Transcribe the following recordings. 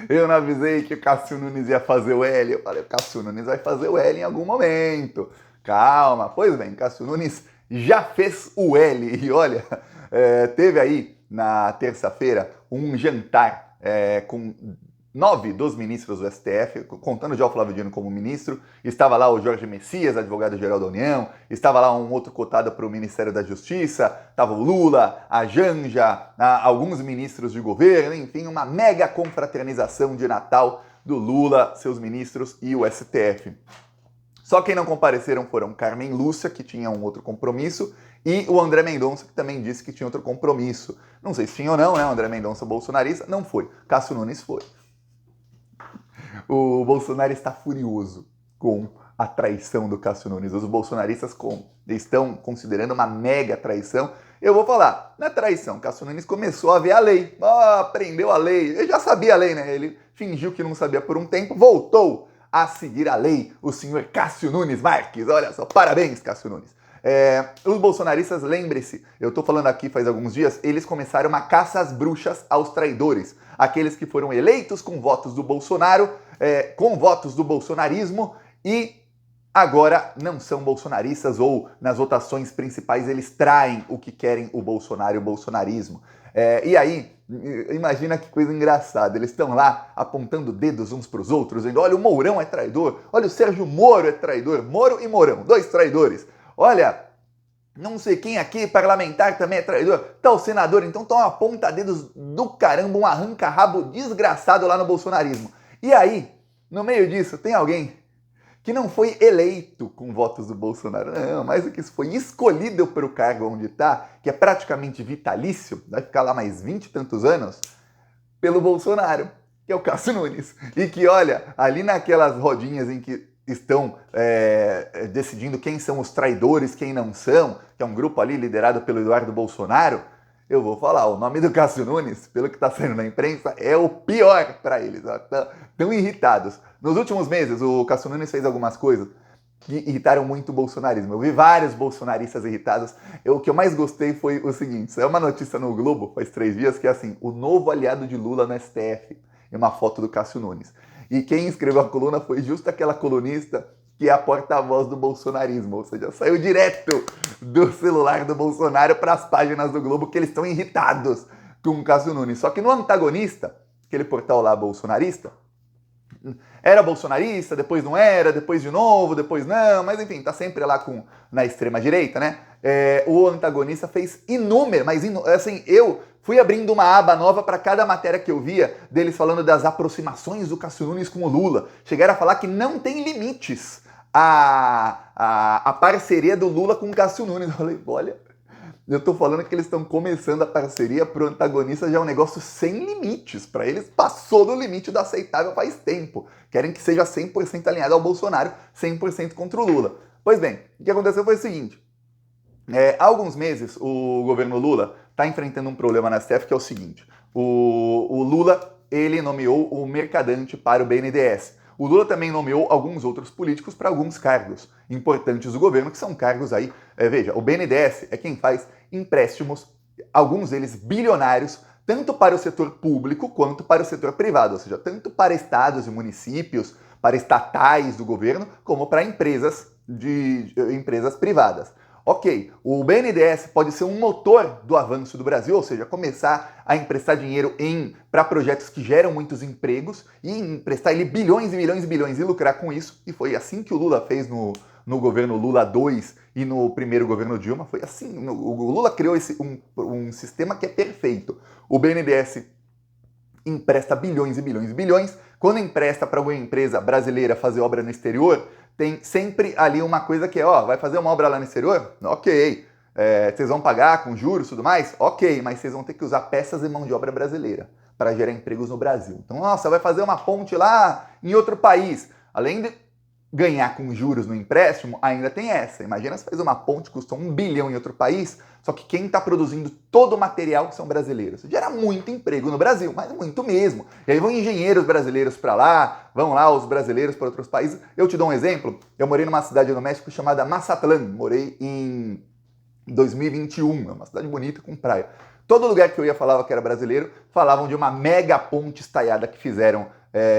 Eu não avisei que o Cássio Nunes ia fazer o L. Eu falei, o Cássio Nunes vai fazer o L em algum momento. Calma. Pois bem, Cássio Nunes já fez o L. E olha, teve aí na terça-feira um jantar com 9 dos ministros do STF, contando já o Flávio Dino como ministro. Estava lá o Jorge Messias, advogado-geral da União. Estava lá um outro cotado para o Ministério da Justiça. Estava o Lula, a Janja, alguns ministros de governo. Enfim, uma mega confraternização de Natal do Lula, seus ministros e o STF. Só quem não compareceram foram Carmen Lúcia, que tinha um outro compromisso, e o André Mendonça, que também disse que tinha outro compromisso. Não sei se tinha ou não, né? O André Mendonça bolsonarista, não foi. Cássio Nunes foi. O Bolsonaro está furioso com a traição do Cássio Nunes. Os bolsonaristas estão considerando uma mega traição. Eu vou falar, na traição, Cássio Nunes começou a ver a lei. Aprendeu a lei. Ele já sabia a lei, né? Ele fingiu que não sabia por um tempo, voltou a seguir a lei, o senhor Cássio Nunes Marques. Olha só, parabéns, Cássio Nunes. Os bolsonaristas, lembre-se, eu tô falando aqui faz alguns dias, eles começaram uma caça às bruxas aos traidores. Aqueles que foram eleitos com votos do Bolsonaro, com votos do bolsonarismo e agora não são bolsonaristas ou nas votações principais eles traem o que querem o Bolsonaro e o bolsonarismo. E aí, imagina que coisa engraçada, eles estão lá apontando dedos uns para os outros, dizendo, olha, o Mourão é traidor, olha, o Sérgio Moro é traidor, Moro e Mourão, dois traidores. Olha, não sei quem aqui, parlamentar também é traidor, tá o senador, então toma aponta dedos do caramba, um arranca-rabo desgraçado lá no bolsonarismo. E aí, no meio disso, tem alguém que não foi eleito com votos do Bolsonaro, não, mais do que isso, foi escolhido para o cargo onde está, que é praticamente vitalício, vai ficar lá mais 20 e tantos anos, pelo Bolsonaro, que é o Cássio Nunes. E que, olha, ali naquelas rodinhas em que estão decidindo quem são os traidores, quem não são, que é um grupo ali liderado pelo Eduardo Bolsonaro, eu vou falar, o nome do Cássio Nunes, pelo que está saindo na imprensa, é o pior para eles. Estão irritados. Nos últimos meses, o Cássio Nunes fez algumas coisas que irritaram muito o bolsonarismo. Eu vi vários bolsonaristas irritados. O que eu mais gostei foi o seguinte, saiu uma notícia no Globo, faz 3 dias, que é assim, o novo aliado de Lula no STF, e uma foto do Cássio Nunes. E quem escreveu a coluna foi justo aquela colunista que é a porta-voz do bolsonarismo, ou seja, saiu direto do celular do Bolsonaro para as páginas do Globo que eles estão irritados com o Cássio Nunes. Só que no Antagonista, aquele portal lá bolsonarista, era bolsonarista, depois não era, depois de novo, depois não, mas enfim, tá sempre lá na extrema-direita, né? O Antagonista fez assim, eu fui abrindo uma aba nova para cada matéria que eu via, deles falando das aproximações do Cássio Nunes com o Lula. Chegaram a falar que não tem limites a parceria do Lula com o Cássio Nunes. Eu falei, olha, eu tô falando que eles estão começando a parceria, pro Antagonista já é um negócio sem limites. Para eles passou do limite do aceitável faz tempo. Querem que seja 100% alinhado ao Bolsonaro, 100% contra o Lula. Pois bem, o que aconteceu foi o seguinte. Há alguns meses, o governo Lula está enfrentando um problema na STF que é o seguinte. O Lula, ele nomeou o Mercadante para o BNDES. O Lula também nomeou alguns outros políticos para alguns cargos importantes do governo, que são cargos aí, veja, o BNDES é quem faz empréstimos, alguns deles bilionários, tanto para o setor público quanto para o setor privado, ou seja, tanto para estados e municípios, para estatais do governo, como para empresas privadas. Ok, o BNDES pode ser um motor do avanço do Brasil, ou seja, começar a emprestar dinheiro para projetos que geram muitos empregos e emprestar ele bilhões e bilhões e bilhões e lucrar com isso. E foi assim que o Lula fez no governo Lula 2 e no primeiro governo Dilma. Foi assim, o Lula criou um sistema que é perfeito. O BNDES empresta bilhões e bilhões e bilhões. Quando empresta para alguma empresa brasileira fazer obra no exterior, tem sempre ali uma coisa que é, vai fazer uma obra lá no exterior? Ok. Vocês vão pagar com juros e tudo mais? Ok, mas vocês vão ter que usar peças e mão de obra brasileira para gerar empregos no Brasil. Então, nossa, vai fazer uma ponte lá em outro país. Além de ganhar com juros no empréstimo, ainda tem essa. Imagina se faz uma ponte que custa 1 bilhão em outro país, só que quem está produzindo todo o material são brasileiros. Gera muito emprego no Brasil, mas muito mesmo. E aí vão engenheiros brasileiros para lá, vão lá os brasileiros para outros países. Eu te dou um exemplo. Eu morei numa cidade no México chamada Mazatlán. Morei em 2021. É uma cidade bonita com praia. todo lugar que eu ia falava que era brasileiro, falavam de uma mega ponte estaiada que fizeram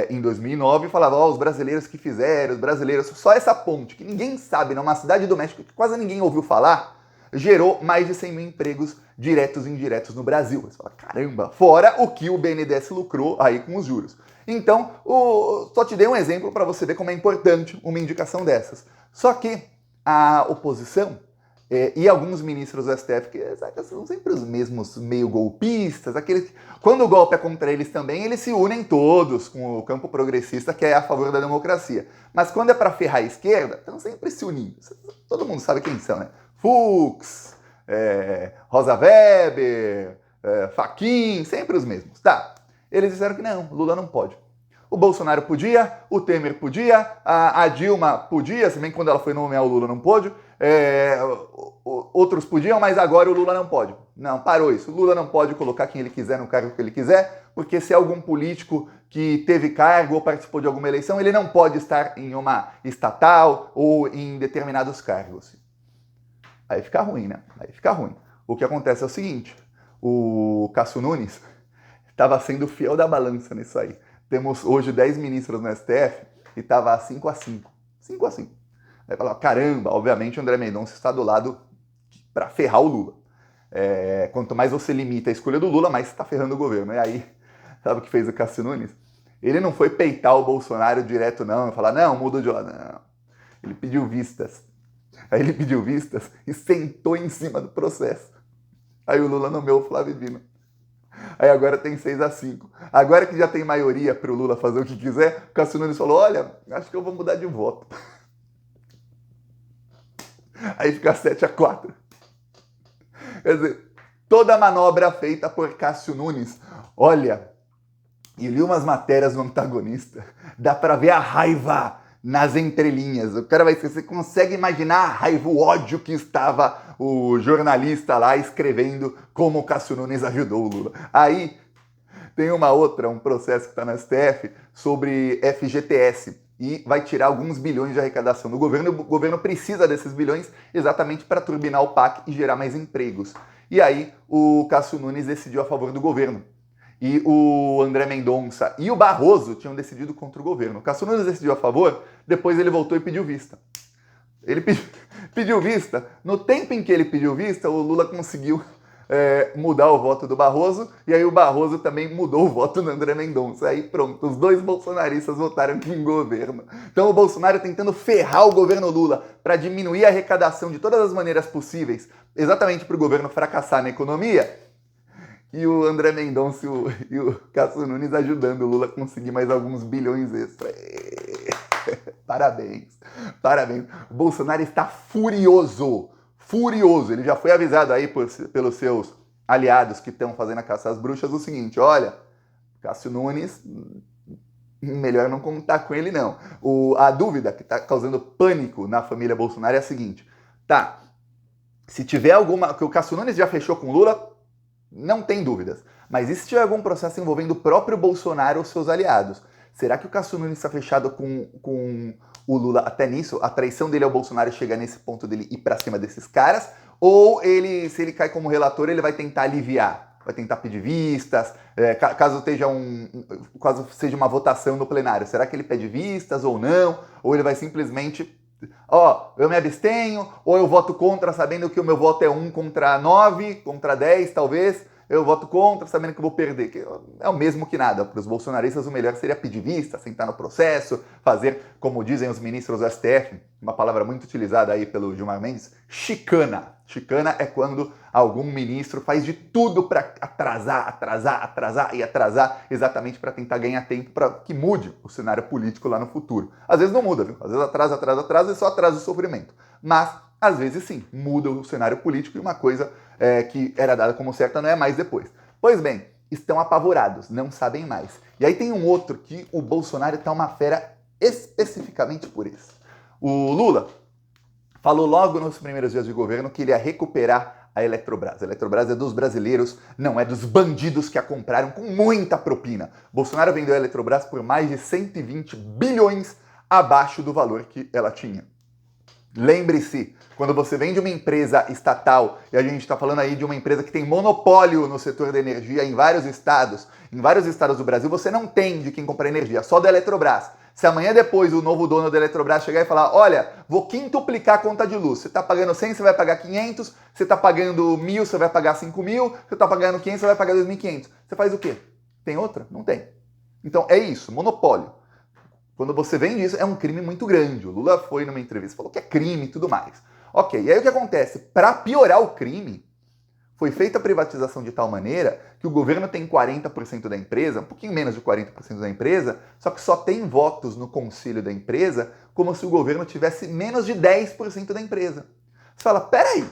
em 2009, e falavam, ó, os brasileiros que fizeram, os brasileiros, só essa ponte, que ninguém sabe, numa cidade do México que quase ninguém ouviu falar, gerou mais de 100 mil empregos diretos e indiretos no Brasil. Você fala, caramba, fora o que o BNDES lucrou aí com os juros. Então, só te dei um exemplo para você ver como é importante uma indicação dessas. Só que a oposição e alguns ministros do STF, que são sempre os mesmos meio golpistas, aqueles, quando o golpe é contra eles também, eles se unem todos com o campo progressista, que é a favor da democracia. Mas quando é para ferrar a esquerda, estão sempre se unindo. Todo mundo sabe quem são, né? Fux, Rosa Weber, Fachin, sempre os mesmos. Tá, eles disseram que não, Lula não pode. O Bolsonaro podia, o Temer podia, a Dilma podia, se bem que quando ela foi nomear o Lula não pôde, outros podiam, mas agora o Lula não pode. Não, parou isso. O Lula não pode colocar quem ele quiser no cargo que ele quiser, porque se é algum político que teve cargo ou participou de alguma eleição, ele não pode estar em uma estatal ou em determinados cargos. Aí fica ruim, né? Aí fica ruim. O que acontece é o seguinte, o Cássio Nunes estava sendo fiel da balança nisso aí. Temos hoje 10 ministros no STF e estava 5-5. 5-5. Aí fala, caramba, obviamente o André Mendonça está do lado para ferrar o Lula. Quanto mais você limita a escolha do Lula, mais você está ferrando o governo. E aí, sabe o que fez o Cássio Nunes? Ele não foi peitar o Bolsonaro direto, não, e falar, não, muda de lado. Não. Ele pediu vistas. Aí ele pediu vistas e sentou em cima do processo. Aí o Lula nomeou o Flávio Dino. Aí agora tem 6-5. Agora que já tem maioria para o Lula fazer o que quiser, o Cássio Nunes falou, olha, acho que eu vou mudar de voto. Aí fica 7-4. Quer dizer, toda a manobra feita por Cássio Nunes, olha, e li umas matérias no Antagonista, dá para ver a raiva nas entrelinhas. O cara você consegue imaginar a raiva, o ódio que estava o jornalista lá escrevendo como o Cássio Nunes ajudou o Lula. Aí tem um processo que está na STF sobre FGTS e vai tirar alguns bilhões de arrecadação do governo. O governo precisa desses bilhões exatamente para turbinar o PAC e gerar mais empregos. E aí o Cássio Nunes decidiu a favor do governo. E o André Mendonça e o Barroso tinham decidido contra o governo. O Cássio Nunes decidiu a favor, depois ele voltou e pediu vista. Ele pediu vista. No tempo em que ele pediu vista, o Lula conseguiu mudar o voto do Barroso, e aí o Barroso também mudou o voto do André Mendonça. Aí pronto, os dois bolsonaristas votaram em governo. Então o Bolsonaro tentando ferrar o governo Lula para diminuir a arrecadação de todas as maneiras possíveis, exatamente para o governo fracassar na economia, e o André Mendonça e o Cássio Nunes ajudando o Lula a conseguir mais alguns bilhões extra. Parabéns, parabéns. O Bolsonaro está furioso, furioso. Ele já foi avisado aí pelos seus aliados que estão fazendo a caça às bruxas o seguinte, olha, Cássio Nunes, melhor não contar com ele não. A dúvida que está causando pânico na família Bolsonaro é a seguinte, tá, se tiver alguma, que o Cássio Nunes já fechou com o Lula, não tem dúvidas. Mas e se tiver algum processo envolvendo o próprio Bolsonaro ou seus aliados? Será que o Cássio Nunes está fechado com o Lula até nisso? A traição dele ao Bolsonaro chega nesse ponto dele ir para cima desses caras? Ou ele, se ele cai como relator, ele vai tentar aliviar? Vai tentar pedir vistas? Caso seja uma votação no plenário, será que ele pede vistas ou não? Ou ele vai simplesmente... eu me abstenho, ou eu voto contra sabendo que o meu voto é 1 contra 9, contra 10 talvez, eu voto contra sabendo que eu vou perder, que é o mesmo que nada. Para os bolsonaristas o melhor seria pedir vista, sentar no processo, fazer, como dizem os ministros do STF, uma palavra muito utilizada aí pelo Gilmar Mendes, chicana. Chicana é quando algum ministro faz de tudo para atrasar exatamente para tentar ganhar tempo para que mude o cenário político lá no futuro. Às vezes não muda, viu? Às vezes atrasa e só atrasa o sofrimento. Mas, às vezes sim, muda o cenário político e uma coisa que era dada como certa não é mais depois. Pois bem, estão apavorados, não sabem mais. E aí tem um outro que o Bolsonaro está uma fera especificamente por isso. O Lula falou logo nos primeiros dias de governo que ele ia recuperar a Eletrobras. A Eletrobras é dos brasileiros, não é dos bandidos que a compraram com muita propina. Bolsonaro vendeu a Eletrobras por mais de 120 bilhões abaixo do valor que ela tinha. Lembre-se, quando você vem de uma empresa estatal, e a gente está falando aí de uma empresa que tem monopólio no setor da energia em vários estados do Brasil, você não tem de quem comprar energia, só da Eletrobras. Se amanhã depois o novo dono da Eletrobras chegar e falar, olha, vou quintuplicar a conta de luz, você está pagando 100, você vai pagar 500, você está pagando 1.000, você vai pagar 5.000, você está pagando 500, você vai pagar 2.500. Você faz o quê? Tem outra? Não tem. Então é isso, monopólio. Quando você vende isso, é um crime muito grande. O Lula foi numa entrevista, falou que é crime e tudo mais. Ok, e aí o que acontece? Para piorar o crime, foi feita a privatização de tal maneira que o governo tem 40% da empresa, um pouquinho menos de 40% da empresa, só que só tem votos no conselho da empresa, como se o governo tivesse menos de 10% da empresa. Você fala, peraí,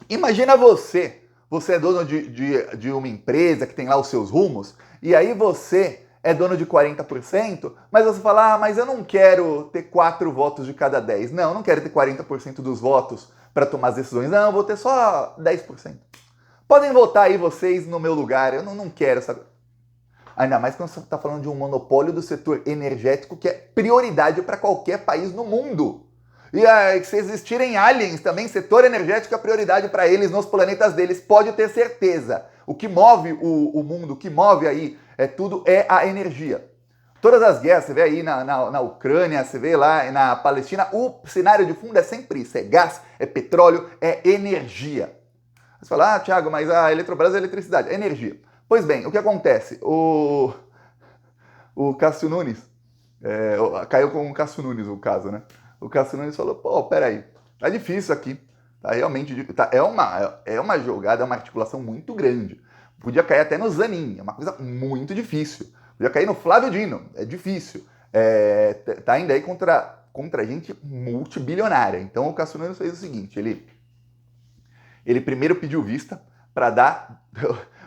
imagina você é dono de uma empresa que tem lá os seus rumos, e aí você é dono de 40%, mas você fala, mas eu não quero ter 4 votos de cada 10. Não, eu não quero ter 40% dos votos para tomar as decisões. Não, eu vou ter só 10%. Podem votar aí vocês no meu lugar, eu não quero, sabe? Ainda mais quando você está falando de um monopólio do setor energético que é prioridade para qualquer país no mundo. E se existirem aliens também, setor energético é prioridade para eles nos planetas deles, pode ter certeza. O que move o mundo, o que move aí tudo é a energia. Todas as guerras, você vê aí na Ucrânia, você vê lá na Palestina, o cenário de fundo é sempre isso, é gás, é petróleo, é energia. Você fala, Thiago, mas a Eletrobras é eletricidade, é energia. Pois bem, o que acontece? O Cássio Nunes, caiu com o Cássio Nunes o caso, né? O Cássio Nunes falou, peraí, tá difícil aqui. Tá realmente, é uma jogada, é uma articulação muito grande. Podia cair até no Zanin, é uma coisa muito difícil. Podia cair no Flávio Dino, é difícil. Tá indo aí contra gente multibilionária. Então o Cássio Nunes fez o seguinte, ele primeiro pediu vista para dar...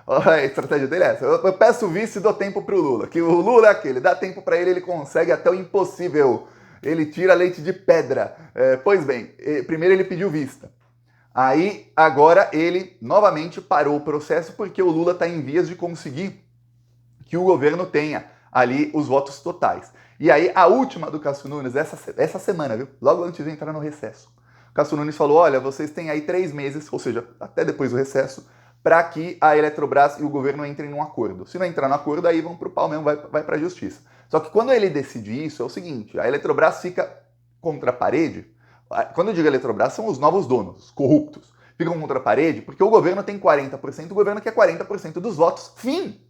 A estratégia dele é essa, eu peço vista e dou tempo pro Lula, que o Lula é aquele, dá tempo para ele consegue até o impossível. Ele tira leite de pedra. Pois bem, primeiro ele pediu vista. Aí, agora, ele novamente parou o processo porque o Lula está em vias de conseguir que o governo tenha ali os votos totais. E aí, a última do Cássio Nunes, essa semana, viu? Logo antes de entrar no recesso. O Cássio Nunes falou, olha, vocês têm aí 3 meses, ou seja, até depois do recesso, para que a Eletrobras e o governo entrem num acordo. Se não entrar no acordo, aí vão pro pau mesmo, vai para a justiça. Só que quando ele decide isso, é o seguinte, a Eletrobras fica contra a parede. Quando eu digo Eletrobras, são os novos donos, os corruptos. Ficam contra a parede porque o governo tem 40%, o governo quer 40% dos votos, fim.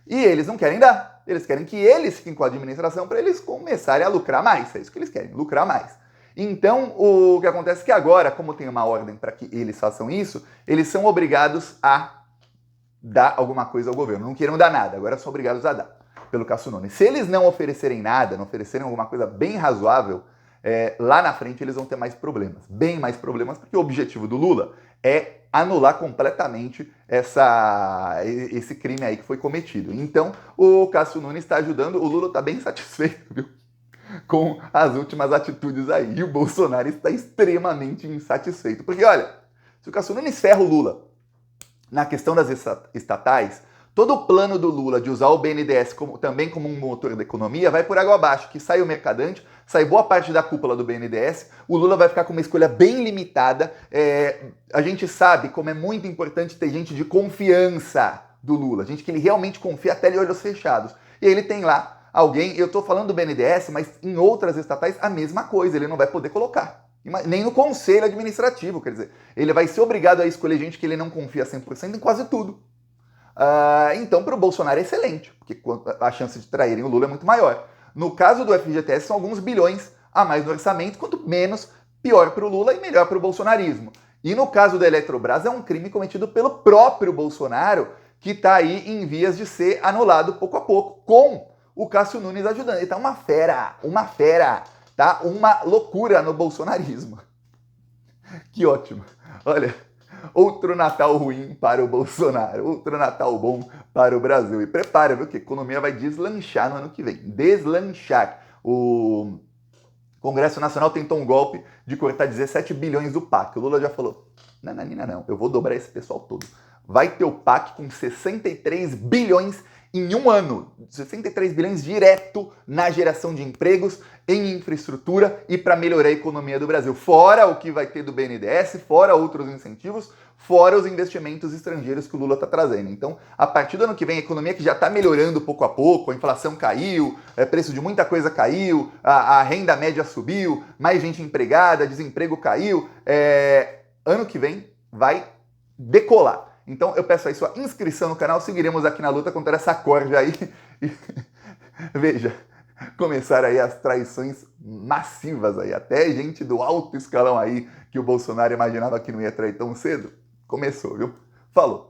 E eles não querem dar. Eles querem que eles fiquem com a administração para eles começarem a lucrar mais. É isso que eles querem, lucrar mais. Então, o que acontece é que agora, como tem uma ordem para que eles façam isso, eles são obrigados a dar alguma coisa ao governo. Não queiram dar nada, agora são obrigados a dar, pelo Cássio Nunes. Se eles não oferecerem nada, não oferecerem alguma coisa bem razoável, lá na frente eles vão ter mais problemas, bem mais problemas, porque o objetivo do Lula é anular completamente esse crime aí que foi cometido. Então, o Cássio Nunes está ajudando, o Lula está bem satisfeito, viu, com as últimas atitudes aí, e o Bolsonaro está extremamente insatisfeito, porque olha, se o Cássio Nunes ferra o Lula na questão das estatais, todo o plano do Lula de usar o BNDES também como um motor da economia vai por água abaixo, que sai o mercadante, sai boa parte da cúpula do BNDES, o Lula vai ficar com uma escolha bem limitada. A gente sabe como é muito importante ter gente de confiança do Lula, gente que ele realmente confia até de olhos fechados. E ele tem lá alguém, eu estou falando do BNDES, mas em outras estatais a mesma coisa, ele não vai poder colocar. Nem no conselho administrativo, quer dizer, ele vai ser obrigado a escolher gente que ele não confia 100% em quase tudo. Então, para o Bolsonaro é excelente, porque a chance de traírem o Lula é muito maior. No caso do FGTS, são alguns bilhões a mais no orçamento, quanto menos, pior para o Lula e melhor para o bolsonarismo. E no caso da Eletrobras, é um crime cometido pelo próprio Bolsonaro, que está aí em vias de ser anulado pouco a pouco, com o Cássio Nunes ajudando. Ele está uma fera, tá? Uma loucura no bolsonarismo. Que ótimo. Olha... Outro Natal ruim para o Bolsonaro, outro Natal bom para o Brasil. E prepara, viu, que a economia vai deslanchar no ano que vem. Deslanchar. O Congresso Nacional tentou um golpe de cortar 17 bilhões do PAC. O Lula já falou, não, eu vou dobrar esse pessoal todo. Vai ter o PAC com 63 bilhões em um ano, 63 bilhões direto na geração de empregos, em infraestrutura e para melhorar a economia do Brasil. Fora o que vai ter do BNDES, fora outros incentivos, fora os investimentos estrangeiros que o Lula está trazendo. Então, a partir do ano que vem, a economia que já está melhorando pouco a pouco, a inflação caiu, o preço de muita coisa caiu, a renda média subiu, mais gente empregada, desemprego caiu, ano que vem vai decolar. Então eu peço aí sua inscrição no canal, seguiremos aqui na luta contra essa corja aí. E, veja, começaram aí as traições massivas aí, até gente do alto escalão aí que o Bolsonaro imaginava que não ia trair tão cedo, começou, viu? Falou!